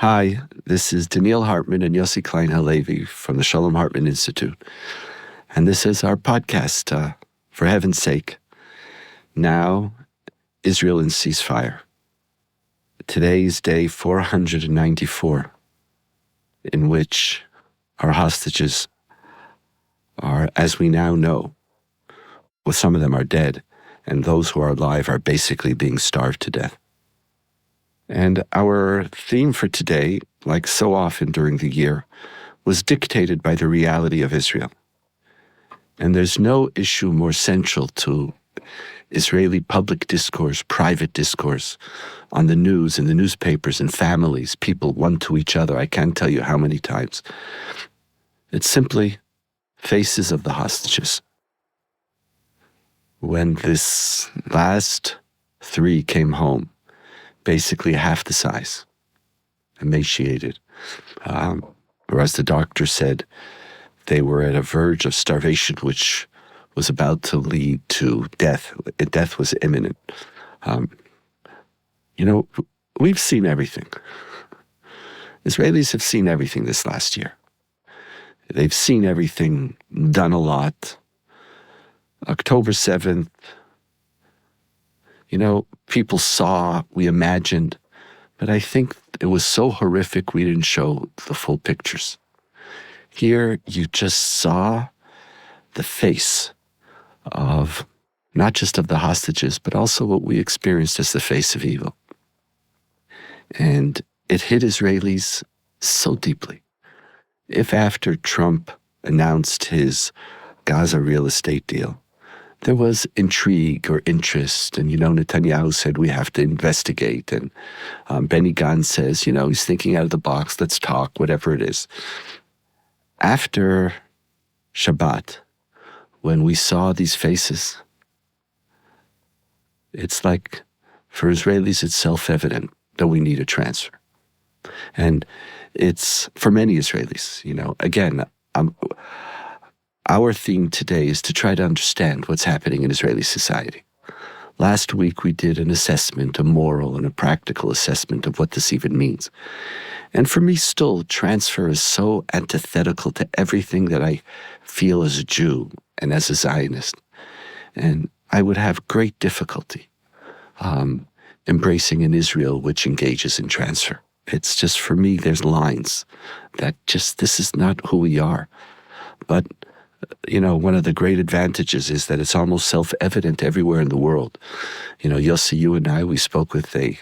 Hi, this is Donniel Hartman and Yossi Klein Halevi from the Shalom Hartman Institute. And this is our podcast, For Heaven's Sake. Now, Israel in ceasefire. Today is day 494, in which our hostages are, as we now know, well, some of them are dead, and those who are alive are basically being starved to death. And our theme for today, like so often during the year, was dictated by the reality of Israel. And there's no issue more central to Israeli public discourse, private discourse, on the news, in the newspapers, in families, people one to each other. I can't tell you how many times. It's simply faces of the hostages. When this last three came home, basically half the size, emaciated. Or as the doctor said, they were at a verge of starvation, which was about to lead to death. Death was imminent. We've seen everything. Israelis have seen everything this last year. They've seen everything, done a lot. October 7th, people saw, we imagined, but I think it was so horrific we didn't show the full pictures. Here, you just saw the face of, not just of the hostages, but also what we experienced as the face of evil. And it hit Israelis so deeply. If after Trump announced his Gaza real estate deal, there was intrigue or interest, and Netanyahu said we have to investigate, and Benny Gantz says, he's thinking out of the box, let's talk, whatever it is. After Shabbat, when we saw these faces, it's like, for Israelis, it's self-evident that we need a transfer. And it's, for many Israelis, again, our theme today is to try to understand what's happening in Israeli society. Last week we did an assessment, a moral and a practical assessment of what this even means. And for me still, transfer is so antithetical to everything that I feel as a Jew and as a Zionist. And I would have great difficulty embracing an Israel which engages in transfer. It's just, for me, there's lines that just, this is not who we are. But one of the great advantages is that it's almost self-evident everywhere in the world. Yossi, you and I, we spoke with a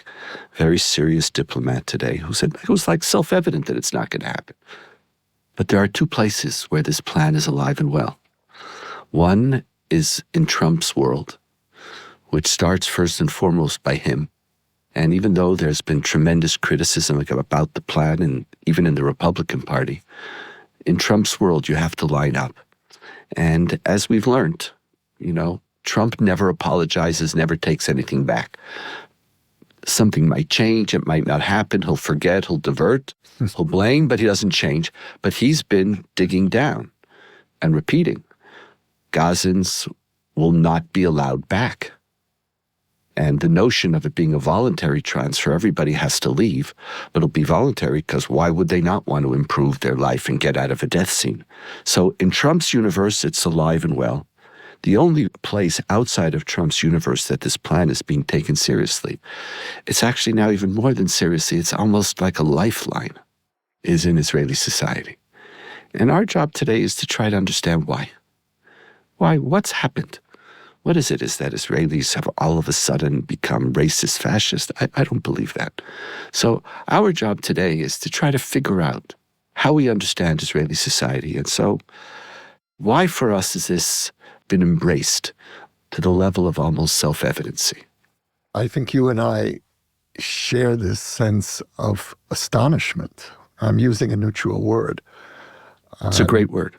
very serious diplomat today who said it was like self-evident that it's not going to happen. But there are two places where this plan is alive and well. One is in Trump's world, which starts first and foremost by him. And even though there's been tremendous criticism about the plan, and even in the Republican Party, in Trump's world, you have to line up. And as we've learned, Trump never apologizes, never takes anything back. Something might change, it might not happen, he'll forget, he'll divert, he'll blame, but he doesn't change. But he's been digging down and repeating, Gazans will not be allowed back. And the notion of it being a voluntary transfer, everybody has to leave, but it'll be voluntary because why would they not want to improve their life and get out of a death scene? So in Trump's universe, it's alive and well. The only place outside of Trump's universe that this plan is being taken seriously, it's actually now even more than seriously, it's almost like a lifeline, is in Israeli society. And our job today is to try to understand why. Why? What's happened? What is it? Is that Israelis have all of a sudden become racist, fascist? I don't believe that. So our job today is to try to figure out how we understand Israeli society. And so why for us has this been embraced to the level of almost self-evidency? I think you and I share this sense of astonishment. I'm using a neutral word. It's a great word.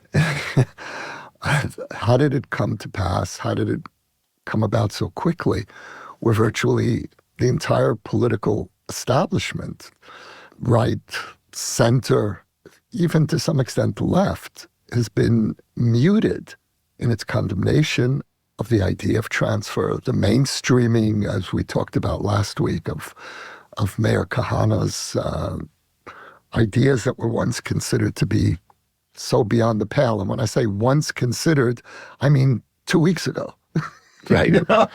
How did it come to pass? How did it come about so quickly, where virtually the entire political establishment, right, center, even to some extent the left, has been muted in its condemnation of the idea of transfer, the mainstreaming, as we talked about last week, of Mayor Kahana's ideas that were once considered to be so beyond the pale. And when I say once considered, I mean 2 weeks ago. Right. You know?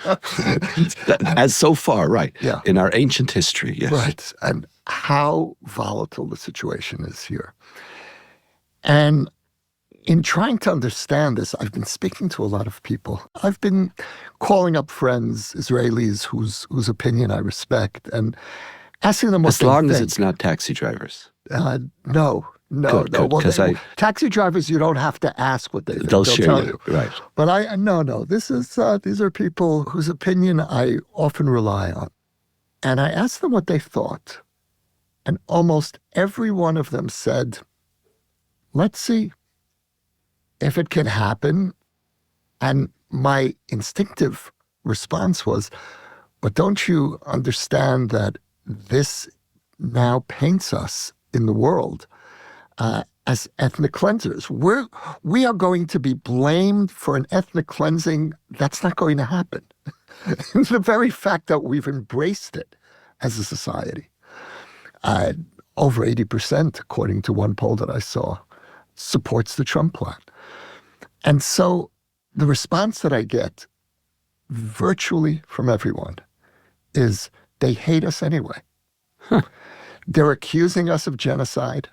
As so far, right. Yeah. In our ancient history, yes. Right. And how volatile the situation is here. And in trying to understand this, I've been speaking to a lot of people. I've been calling up friends, Israelis, whose opinion I respect, and asking them what As they long as think. it's not taxi drivers. No. Good, Well, because taxi drivers, you don't have to ask what they think. they'll tell share you. Right. But no. These are people whose opinion I often rely on. And I asked them what they thought. And almost every one of them said, let's see if it can happen. And my instinctive response was, but don't you understand that this now paints us in the world as ethnic cleansers? We are going to be blamed for an ethnic cleansing that's not going to happen. The very fact that we've embraced it as a society. Over 80%, according to one poll that I saw, supports the Trump plan. And so the response that I get virtually from everyone is they hate us anyway. Huh. They're accusing us of genocide.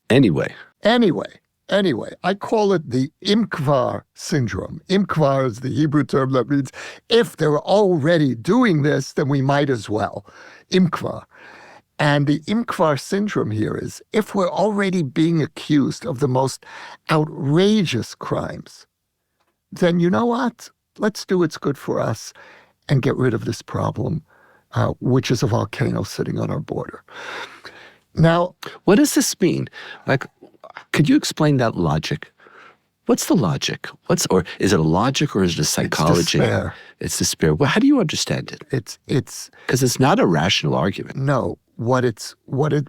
Anyway. I call it the imkvar syndrome. Imkvar is the Hebrew term that means if they're already doing this, then we might as well. Imkvar. And the imkvar syndrome here is if we're already being accused of the most outrageous crimes, then you know what? Let's do what's good for us and get rid of this problem, which is a volcano sitting on our border. Now, what does this mean? Like, could you explain that logic? What's the logic? Or is it a logic or is it a psychology? It's despair. Well, how do you understand it? It's because it's not a rational argument. No, what it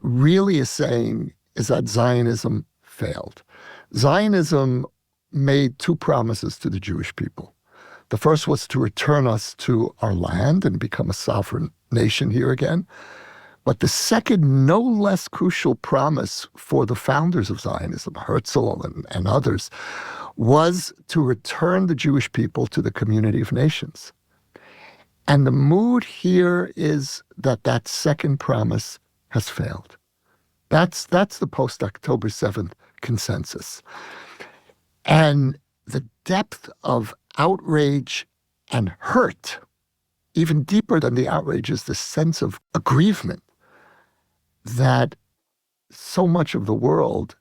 really is saying is that Zionism failed. Zionism made two promises to the Jewish people. The first was to return us to our land and become a sovereign nation here again. But the second, no less crucial promise for the founders of Zionism, Herzl and others, was to return the Jewish people to the community of nations. And the mood here is that second promise has failed. That's the post-October 7th consensus. And the depth of outrage and hurt, even deeper than the outrage, is the sense of aggrievement that so much of the world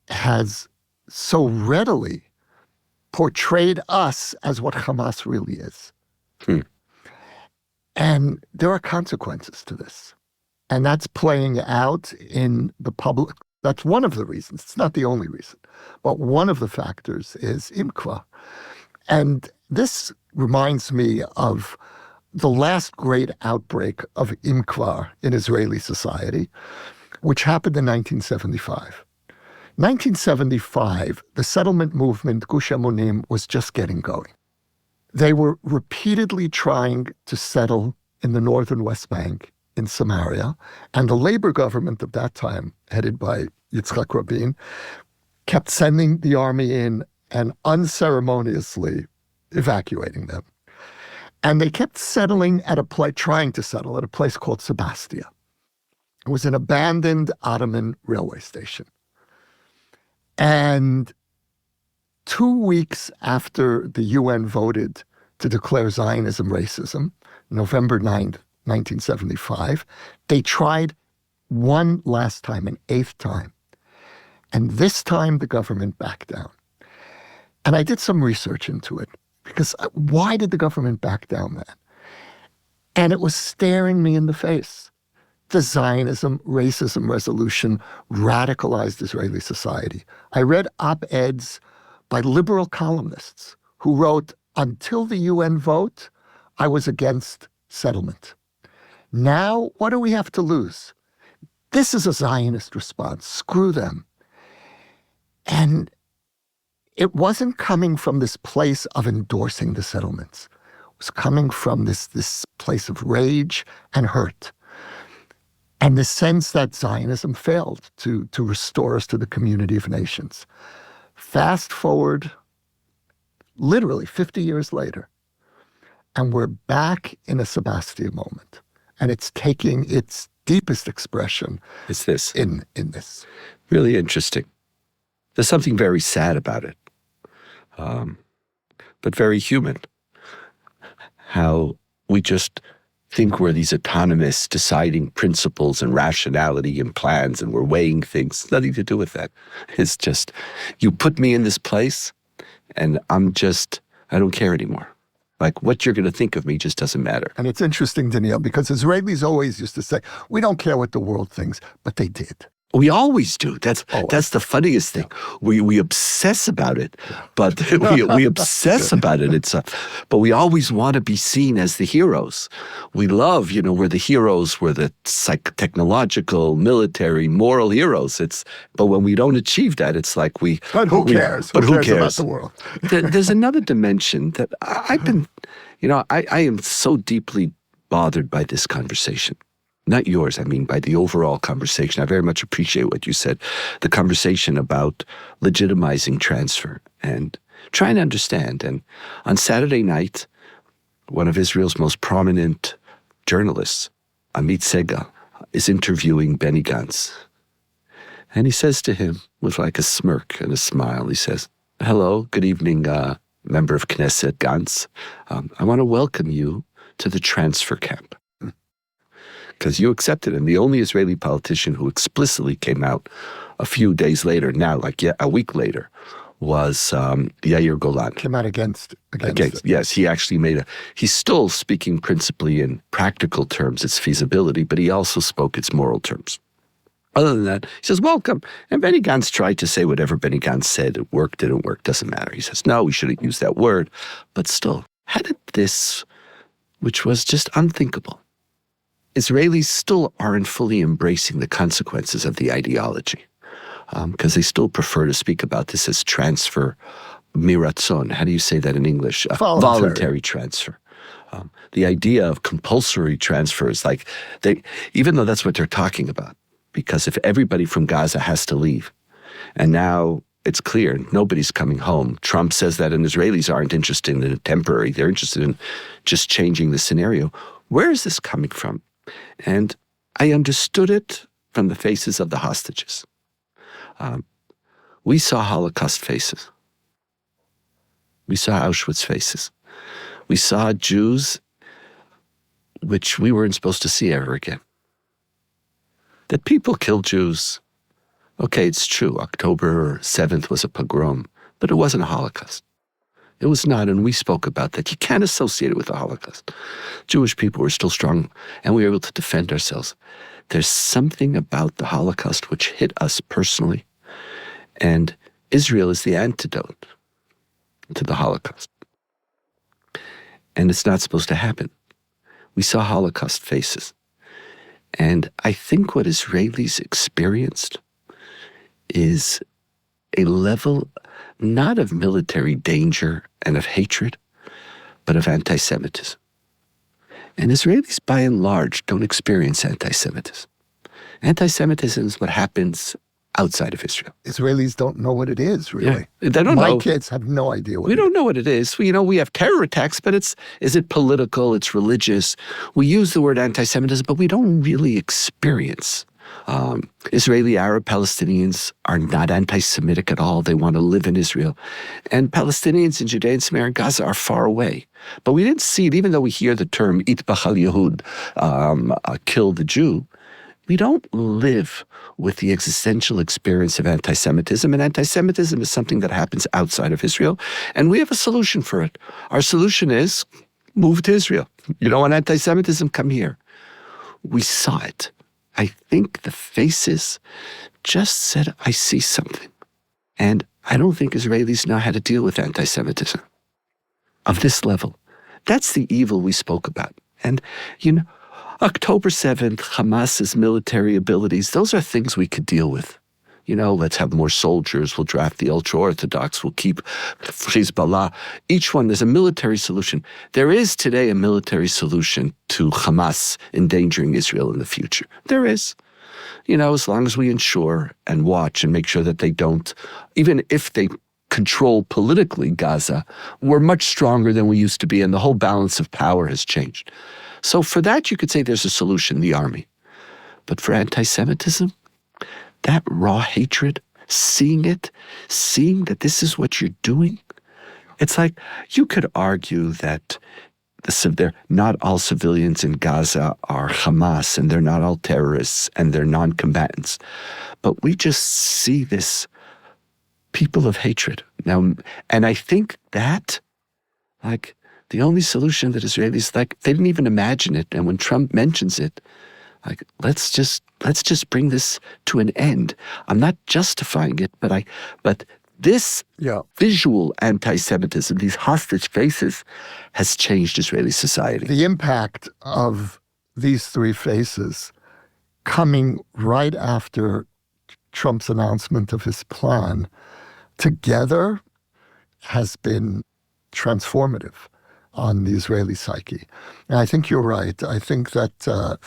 has so readily portrayed us as what Hamas really is. And there are consequences to this. And that's playing out in the public. That's one of the reasons. It's not the only reason. But one of the factors is imkva. And this reminds me of the last great outbreak of imkva in Israeli society, which happened in 1975. 1975, the settlement movement, Gush Emunim, was just getting going. They were repeatedly trying to settle in the northern West Bank, in Samaria, and the labor government of that time, headed by Yitzhak Rabin, kept sending the army in and unceremoniously evacuating them. And they kept trying to settle at a place called Sebastia. It was an abandoned Ottoman railway station. And 2 weeks after the UN voted to declare Zionism racism, November 9th, 1975, they tried one last time, an eighth time. And this time the government backed down. And I did some research into it, because why did the government back down then? And it was staring me in the face. The Zionism racism resolution radicalized Israeli society. I read op-eds by liberal columnists who wrote, until the UN vote, I was against settlement. Now, what do we have to lose? This is a Zionist response. Screw them. And it wasn't coming from this place of endorsing the settlements. It was coming from this place of rage and hurt. and the sense that Zionism failed to restore us to the community of nations. Fast forward literally 50 years later, and we're back in a Sebastia moment. And it's taking its deepest expression It's this. in this. Really interesting. There's something very sad about it, but very human. How we just think we're these autonomous deciding principles and rationality and plans, and we're weighing things. Nothing to do with that. It's just, you put me in this place, and I don't care anymore. Like, what you're going to think of me just doesn't matter. And it's interesting, Donniel, because Israelis always used to say, we don't care what the world thinks, but they did. We always do. That's the funniest thing. We obsess about it, but we obsess about it. But we always want to be seen as the heroes. We love, we're the heroes. We're the technological, military, moral heroes. But when we don't achieve that, it's like But who cares? But who cares about the world? There's another dimension that I've been, I am so deeply bothered by this conversation. Not yours, I mean, by the overall conversation. I very much appreciate what you said. The conversation about legitimizing transfer and trying to understand. And on Saturday night, one of Israel's most prominent journalists, Amit Sega, is interviewing Benny Gantz. And he says to him, with like a smirk and a smile, he says, "Hello, good evening, member of Knesset Gantz. I want to welcome you to the transfer camp. Because you accepted him." The only Israeli politician who explicitly came out a few days later, now like a week later, was Yair Golan. Came out against it. Yes, he actually he's still speaking principally in practical terms, its feasibility, but he also spoke its moral terms. Other than that, he says, welcome. And Benny Gantz tried to say whatever Benny Gantz said. It worked, didn't work, doesn't matter. He says, no, we shouldn't use that word. But still, how did this, which was just unthinkable, Israelis still aren't fully embracing the consequences of the ideology, because they still prefer to speak about this as transfer miratzon. How do you say that in English? Voluntary transfer. The idea of compulsory transfer is like, even though that's what they're talking about, because if everybody from Gaza has to leave, and now it's clear nobody's coming home. Trump says that, and Israelis aren't interested in the temporary. They're interested in just changing the scenario. Where is this coming from? And I understood it from the faces of the hostages. We saw Holocaust faces. We saw Auschwitz faces. We saw Jews, which we weren't supposed to see ever again. That people killed Jews. Okay, it's true. October 7th was a pogrom, but it wasn't a Holocaust. It was not, and we spoke about that. You can't associate it with the Holocaust. Jewish people were still strong, and we were able to defend ourselves. There's something about the Holocaust which hit us personally, and Israel is the antidote to the Holocaust. And it's not supposed to happen. We saw Holocaust faces. And I think what Israelis experienced is a level not of military danger and of hatred, but of anti-Semitism. And Israelis, by and large, don't experience anti-Semitism. Anti-Semitism is what happens outside of Israel. Israelis don't know what it is, really. Yeah, they don't know. My kids have no idea what we don't know what it is. We have terror attacks, but is it political? It's religious. We use the word anti-Semitism, but we don't really experience. Israeli Arab Palestinians are not anti-Semitic at all. They want to live in Israel. And Palestinians in Judea and Samaria and Gaza are far away. But we didn't see it, even though we hear the term Itbach al-Yehud, kill the Jew. We don't live with the existential experience of anti-Semitism, and anti-Semitism is something that happens outside of Israel, and we have a solution for it. Our solution is move to Israel. You don't want anti-Semitism? Come here. We saw it. I think the faces just said, I see something. And I don't think Israelis know how to deal with anti-Semitism of this level. That's the evil we spoke about. And, October 7th, Hamas's military abilities, those are things we could deal with. let's have more soldiers, we'll draft the ultra-Orthodox, we'll keep Hezbollah. Each one, there's a military solution. There is today a military solution to Hamas endangering Israel in the future. There is. As long as we ensure and watch and make sure that they don't, even if they control politically Gaza, we're much stronger than we used to be, and the whole balance of power has changed. So for that, you could say there's a solution, the army. But for anti-Semitism, that raw hatred, seeing that this is what you're doing, it's like you could argue that they're not all civilians in Gaza are Hamas, and they're not all terrorists, and they're non-combatants. But we just see this people of hatred. Now, and I think that, the only solution that Israelis, they didn't even imagine it. And when Trump mentions it, let's just bring this to an end. I'm not justifying it, but this visual anti-Semitism, these hostage faces, has changed Israeli society. The impact of these three faces coming right after Trump's announcement of his plan together has been transformative on the Israeli psyche. And I think you're right. I think that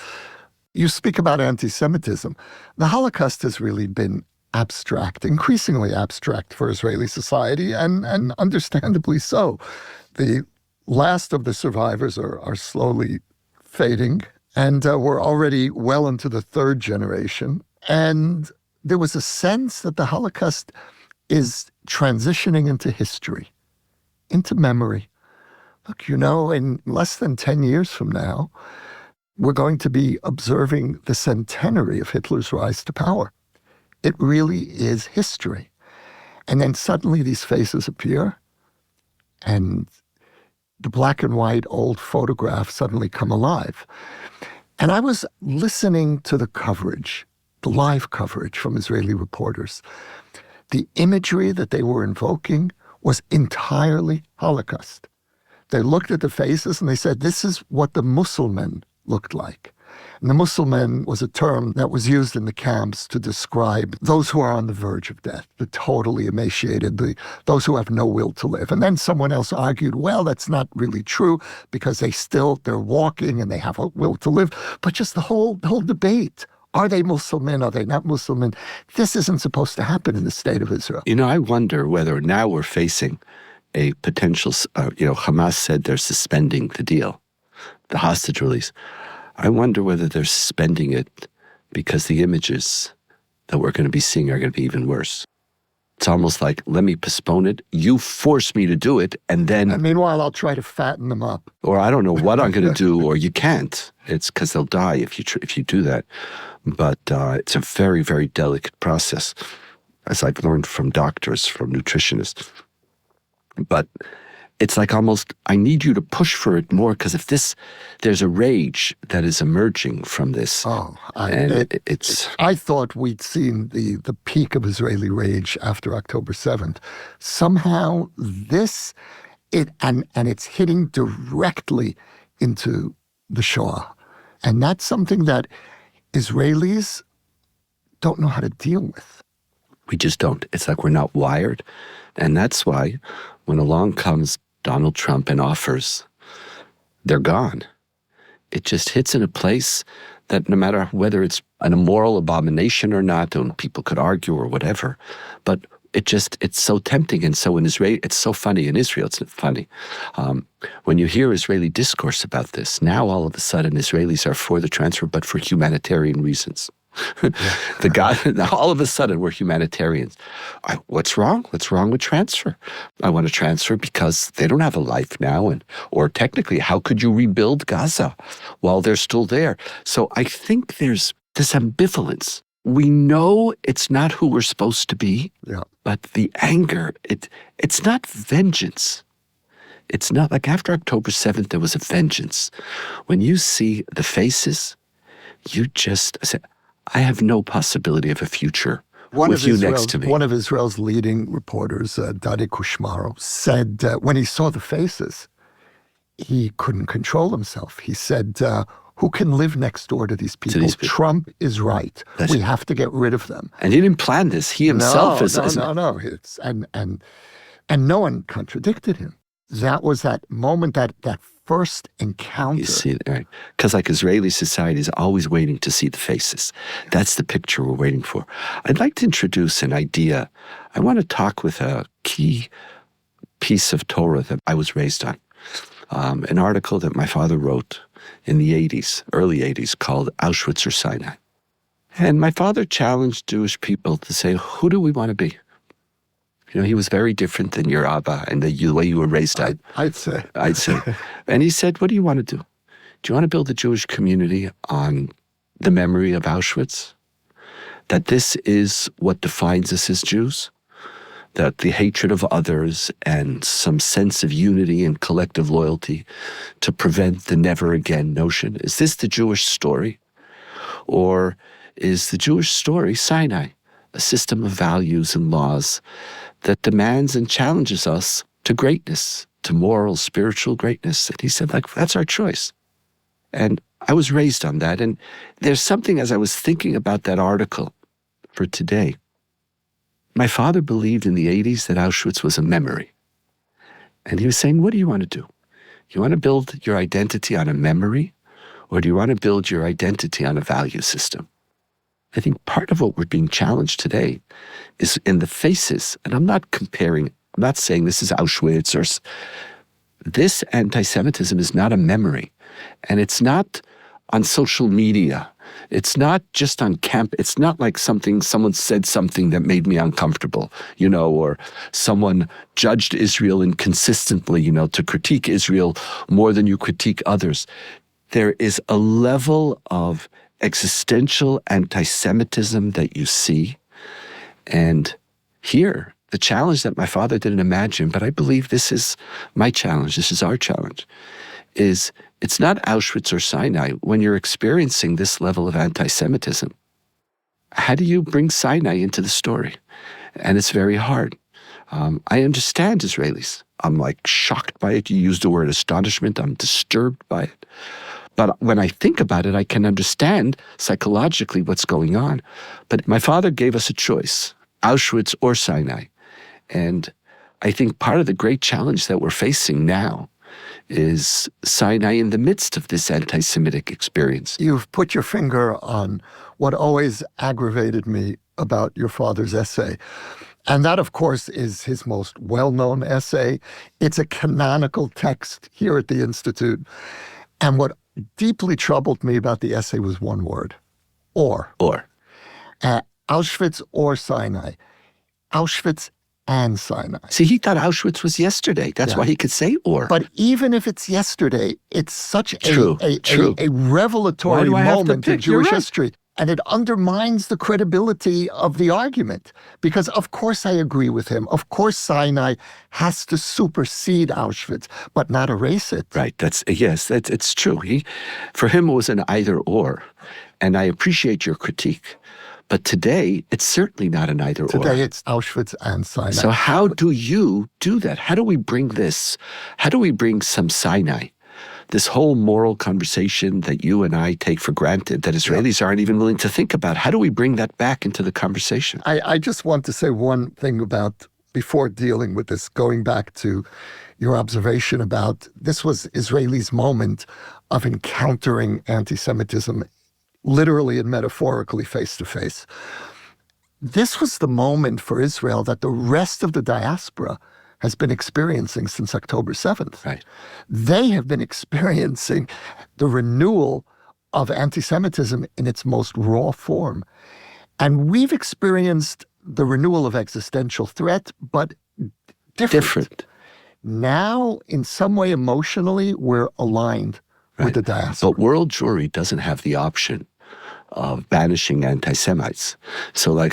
you speak about anti-Semitism. The Holocaust has really been abstract, increasingly abstract for Israeli society, and understandably so. The last of the survivors are slowly fading, and we're already well into the third generation. And there was a sense that the Holocaust is transitioning into history, into memory. Look, in less than 10 years from now, we're going to be observing the centenary of Hitler's rise to power. It really is history. And then suddenly these faces appear, and the black and white old photographs suddenly come alive. And I was listening to the coverage, the live coverage from Israeli reporters. The imagery that they were invoking was entirely Holocaust. They looked at the faces and they said, this is what the Muslimen looked like. And the Muslimen was a term that was used in the camps to describe those who are on the verge of death, the totally emaciated, those who have no will to live. And then someone else argued, well, that's not really true because they're walking and they have a will to live. But just the whole debate. Are they Muslim? Are they not Muslim? This isn't supposed to happen in the state of Israel. I wonder whether now we're facing a potential, Hamas said they're suspending the deal, the hostage release. I wonder whether they're suspending it because the images that we're going to be seeing are going to be even worse. It's almost like, let me postpone it. You force me to do it, and then... And meanwhile, I'll try to fatten them up. Or I don't know what I'm going to do, or you can't. It's because they'll die if you do that. But it's a very, very delicate process, as I've learned from doctors, from nutritionists. But it's like almost, I need you to push for it more, because if there's a rage that is emerging from this. I thought we'd seen the peak of Israeli rage after October 7th. Somehow it's hitting directly into the Shoah. And that's something that Israelis don't know how to deal with. We just don't. It's like we're not wired. And that's why when along comes Donald Trump and offers, they're gone. It just hits in a place that no matter whether it's an immoral abomination or not, and people could argue or whatever, but it's so tempting. And so in Israel, it's so funny. In Israel, it's funny. When you hear Israeli discourse about this, now all of a sudden Israelis are for the transfer, but for humanitarian reasons. All of a sudden we're humanitarians. What's wrong? What's wrong with transfer? I want to transfer because they don't have a life now, or technically, how could you rebuild Gaza while they're still there? So I think there's this ambivalence. We know it's not who we're supposed to be, but the anger, it's not vengeance. It's not like after October 7th, there was a vengeance. When you see the faces, you just say, I have no possibility of a future with you next to me. One of Israel's leading reporters, Dadi Kushmaro, said when he saw the faces, he couldn't control himself. He said, who can live next door to these people? Trump is right. We have to get rid of them. And he didn't plan this. He himself No. And no one contradicted him. That was that moment, that first encounter. You see, right? Because like Israeli society is always waiting to see the faces. That's the picture we're waiting for. I'd like to introduce an idea. I want to talk with a key piece of Torah that I was raised on. An article that my father wrote in the 80s, early 80s, called Auschwitz or Sinai. And my father challenged Jewish people to say, who do we want to be? You know, he was very different than your Abba and the way you were raised. I'd say. And he said, what do you want to do? Do you want to build a Jewish community on the memory of Auschwitz? That this is what defines us as Jews? That the hatred of others and some sense of unity and collective loyalty to prevent the never again notion. Is this the Jewish story? Or is the Jewish story Sinai, a system of values and laws that demands and challenges us to greatness, to moral, spiritual greatness? And he said, like, that's our choice. And I was raised on that. And there's something, as I was thinking about that article for today, my father believed in the 80s that Auschwitz was a memory. And he was saying, what do you want to do? You want to build your identity on a memory, or do you want to build your identity on a value system? I think part of what we're being challenged today is in the faces, and I'm not saying this is Auschwitz or this anti-Semitism is not a memory, and it's not on social media. It's not just on camp. It's not like someone said something that made me uncomfortable, or someone judged Israel inconsistently, to critique Israel more than you critique others. There is a level of existential anti-Semitism that you see. And here, the challenge that my father didn't imagine, but I believe this is my challenge, this is our challenge, is it's not Auschwitz or Sinai. When you're experiencing this level of anti-Semitism, how do you bring Sinai into the story? And it's very hard. I understand Israelis. I'm like shocked by it. You used the word astonishment. I'm disturbed by it. But when I think about it, I can understand psychologically what's going on. But my father gave us a choice, Auschwitz or Sinai. And I think part of the great challenge that we're facing now is Sinai in the midst of this anti-Semitic experience. You've put your finger on what always aggravated me about your father's essay. And that, of course, is his most well-known essay. It's a canonical text here at the Institute. And what deeply troubled me about the essay was one word, or. Auschwitz or Sinai. Auschwitz and Sinai. See, he thought Auschwitz was yesterday. That's why he could say or. But even if it's yesterday, it's such True. a revelatory moment in Jewish history. And it undermines the credibility of the argument. Because of course I agree with him. Of course Sinai has to supersede Auschwitz, but not erase it. Right. It's true. For him, it was an either or. And I appreciate your critique. But today, it's certainly not an either or. Today, it's Auschwitz and Sinai. So how do you do that? How do we bring this? How do we bring some Sinai? This whole moral conversation that you and I take for granted, that Israelis aren't even willing to think about. How do we bring that back into the conversation? I just want to say one thing about, before dealing with this, going back to your observation about this was Israelis' moment of encountering anti-Semitism literally and metaphorically face to face. This was the moment for Israel that the rest of the diaspora has been experiencing since October 7th. Right. They have been experiencing the renewal of anti-Semitism in its most raw form. And we've experienced the renewal of existential threat, but different. Now, in some way emotionally, we're aligned with the diaspora. But world Jewry doesn't have the option of banishing anti-Semites. So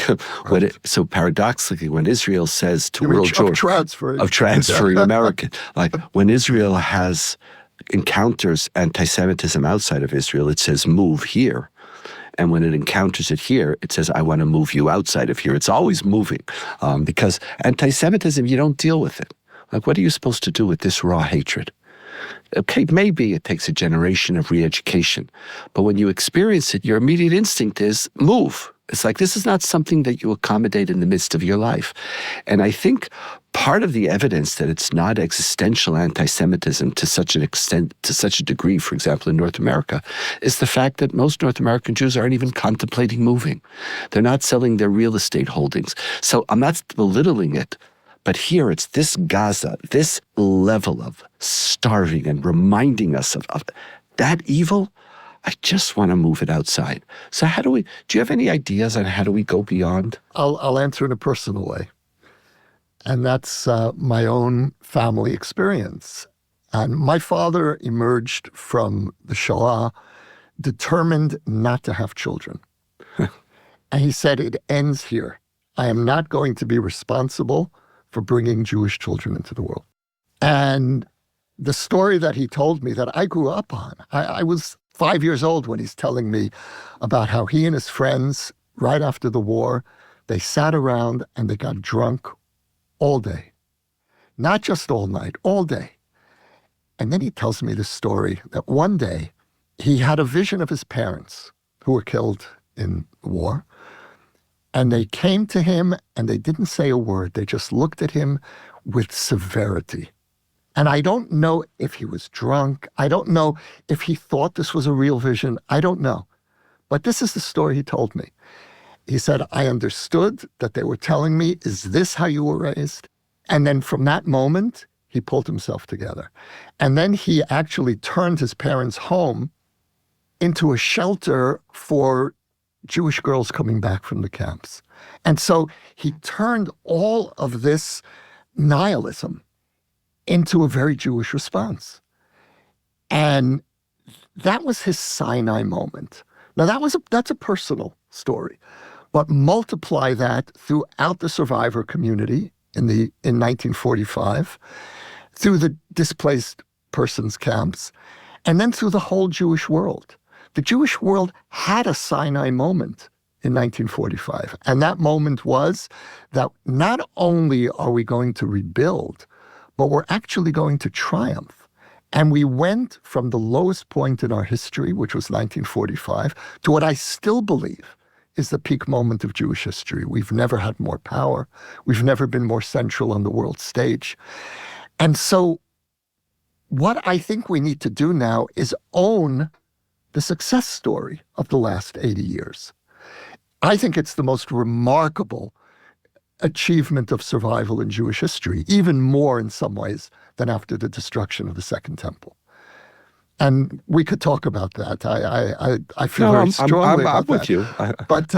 so paradoxically, when Israel says to world Jewry of transferring American, like when Israel encounters anti-Semitism outside of Israel, it says move here. And when it encounters it here, it says, I want to move you outside of here. It's always moving because anti-Semitism, you don't deal with it. Like, what are you supposed to do with this raw hatred? Okay, maybe it takes a generation of re-education, but when you experience it, your immediate instinct is move. It's like, this is not something that you accommodate in the midst of your life. And I think part of the evidence that it's not existential anti-Semitism to such an extent, to such a degree, for example, in North America, is the fact that most North American Jews aren't even contemplating moving. They're not selling their real estate holdings. So I'm not belittling it, but here it's this Gaza, this level of starving and reminding us of that evil. I just want to move it outside. So do you have any ideas on how do we go beyond? I'll answer in a personal way. And that's my own family experience. And my father emerged from the Shoah determined not to have children. And he said, it ends here. I am not going to be responsible for bringing Jewish children into the world. And the story that he told me that I grew up on, I was 5 years old when he's telling me about how he and his friends, right after the war, they sat around and they got drunk all day. Not just all night, all day. And then he tells me this story that one day he had a vision of his parents who were killed in the war. And they came to him and they didn't say a word. They just looked at him with severity. And I don't know if he was drunk. I don't know if he thought this was a real vision. I don't know. But this is the story he told me. He said, I understood that they were telling me, is this how you were raised? And then from that moment, he pulled himself together. And then he actually turned his parents' home into a shelter for Jewish girls coming back from the camps. And so he turned all of this nihilism into a very Jewish response. And that was his Sinai moment. Now, that's a personal story. But multiply that throughout the survivor community in 1945, through the displaced persons camps, and then through the whole Jewish world. The Jewish world had a Sinai moment in 1945. And that moment was that not only are we going to rebuild, but we're actually going to triumph. And we went from the lowest point in our history, which was 1945, to what I still believe is the peak moment of Jewish history. We've never had more power. We've never been more central on the world stage. And so what I think we need to do now is own the success story of the last 80 years. I think it's the most remarkable achievement of survival in Jewish history, even more in some ways than after the destruction of the Second Temple. And we could talk about that. I feel very strongly about I'm with that. you. But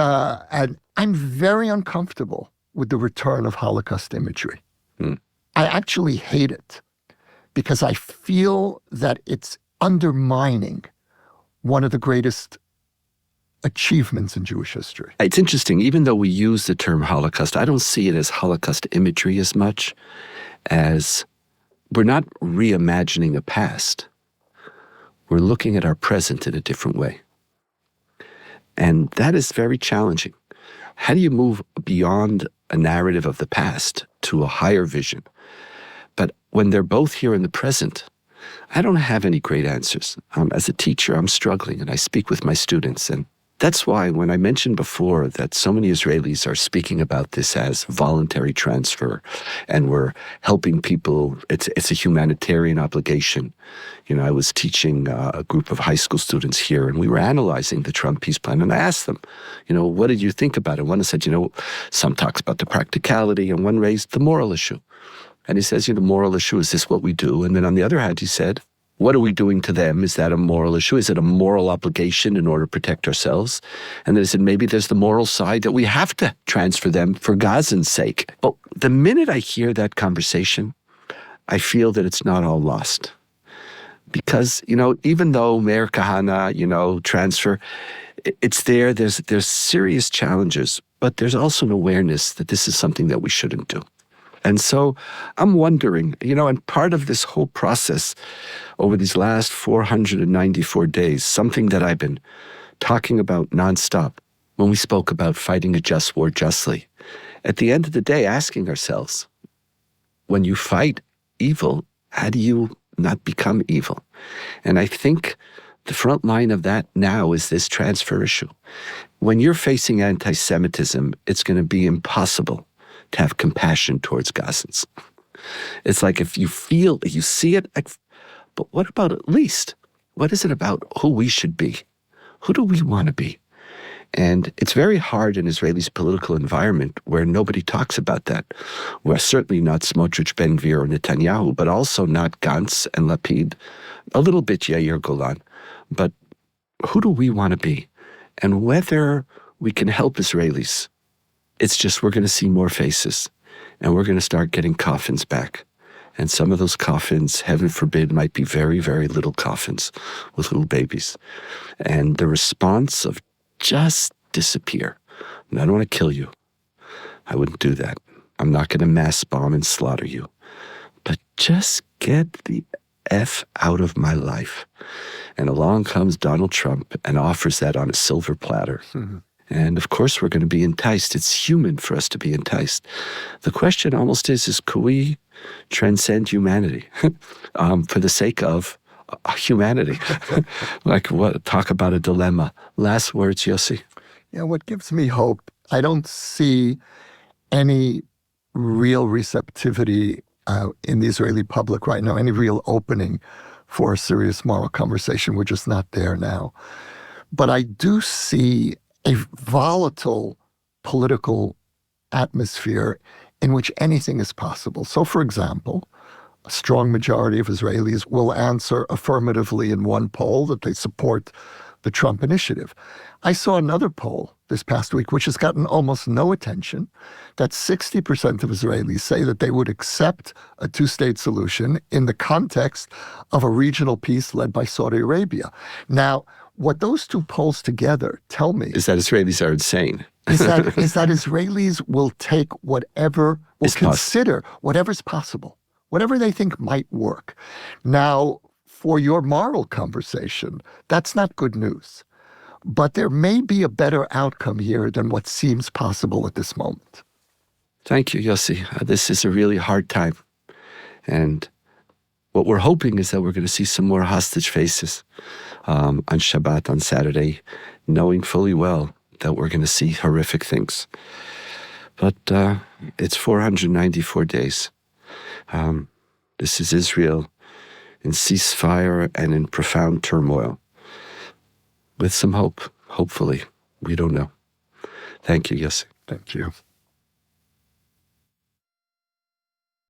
and I'm very uncomfortable with the return of Holocaust imagery. I actually hate it because I feel that it's undermining one of the greatest achievements in Jewish history. It's interesting. Even though we use the term Holocaust, I don't see it as Holocaust imagery as much as we're not reimagining a past. We're looking at our present in a different way. And that is very challenging. How do you move beyond a narrative of the past to a higher vision? But when they're both here in the present, I don't have any great answers. As a teacher, I'm struggling, and I speak with my students. And that's why when I mentioned before that so many Israelis are speaking about this as voluntary transfer, and we're helping people, it's a humanitarian obligation. You know, I was teaching a group of high school students here, and we were analyzing the Trump peace plan, and I asked them, you know, what did you think about it? One said, you know, some talks about the practicality, and one raised the moral issue. And he says, you know, the moral issue, is this what we do? And then on the other hand, he said, what are we doing to them? Is that a moral issue? Is it a moral obligation in order to protect ourselves? And then he said, maybe there's the moral side that we have to transfer them for Gazans' sake. But the minute I hear that conversation, I feel that it's not all lost. Because, you know, even though Meir Kahana, you know, transfer, it's there's serious challenges, but there's also an awareness that this is something that we shouldn't do. And so I'm wondering, you know, and part of this whole process over these last 494 days, something that I've been talking about nonstop when we spoke about fighting a just war justly, at the end of the day, asking ourselves, when you fight evil, how do you not become evil. And I think the front line of that now is this transfer issue. When you're facing anti-Semitism, it's going to be impossible to have compassion towards Gazans. It's like if you see it, but what about at least? What is it about who we should be? Who do we want to be? And it's very hard in Israel's political environment where nobody talks about that. We're certainly not Smotrich, Ben-Gvir, or Netanyahu, but also not Gantz and Lapid, a little bit Yair Golan. But who do we want to be? And whether we can help Israelis, it's just we're going to see more faces, and we're going to start getting coffins back. And some of those coffins, heaven forbid, might be very, very little coffins with little babies. And the response of just disappear. And I don't want to kill you. I wouldn't do that. I'm not going to mass bomb and slaughter you. But just get the F out of my life. And along comes Donald Trump and offers that on a silver platter. Mm-hmm. And of course we're going to be enticed. It's human for us to be enticed. The question almost is could we transcend humanity for the sake of humanity? Like, what? Talk about a dilemma. Last words, Yossi. Yeah, what gives me hope, I don't see any real receptivity in the Israeli public right now, any real opening for a serious moral conversation. We're just not there now. But I do see a volatile political atmosphere in which anything is possible. So, for example, a strong majority of Israelis will answer affirmatively in one poll that they support the Trump initiative. I saw another poll this past week, which has gotten almost no attention, that 60% of Israelis say that they would accept a two-state solution in the context of a regional peace led by Saudi Arabia. Now, what those two polls together tell me is that Israelis are insane. is that Israelis will take whatever, will consider whatever's possible, whatever they think might work. Now, for your moral conversation, that's not good news. But there may be a better outcome here than what seems possible at this moment. Thank you, Yossi. This is a really hard time. And what we're hoping is that we're going to see some more hostage faces on Shabbat, on Saturday, knowing fully well that we're going to see horrific things. But it's 494 days. This is Israel in ceasefire and in profound turmoil. With some hope, hopefully. We don't know. Thank you, Yossi. Thank you.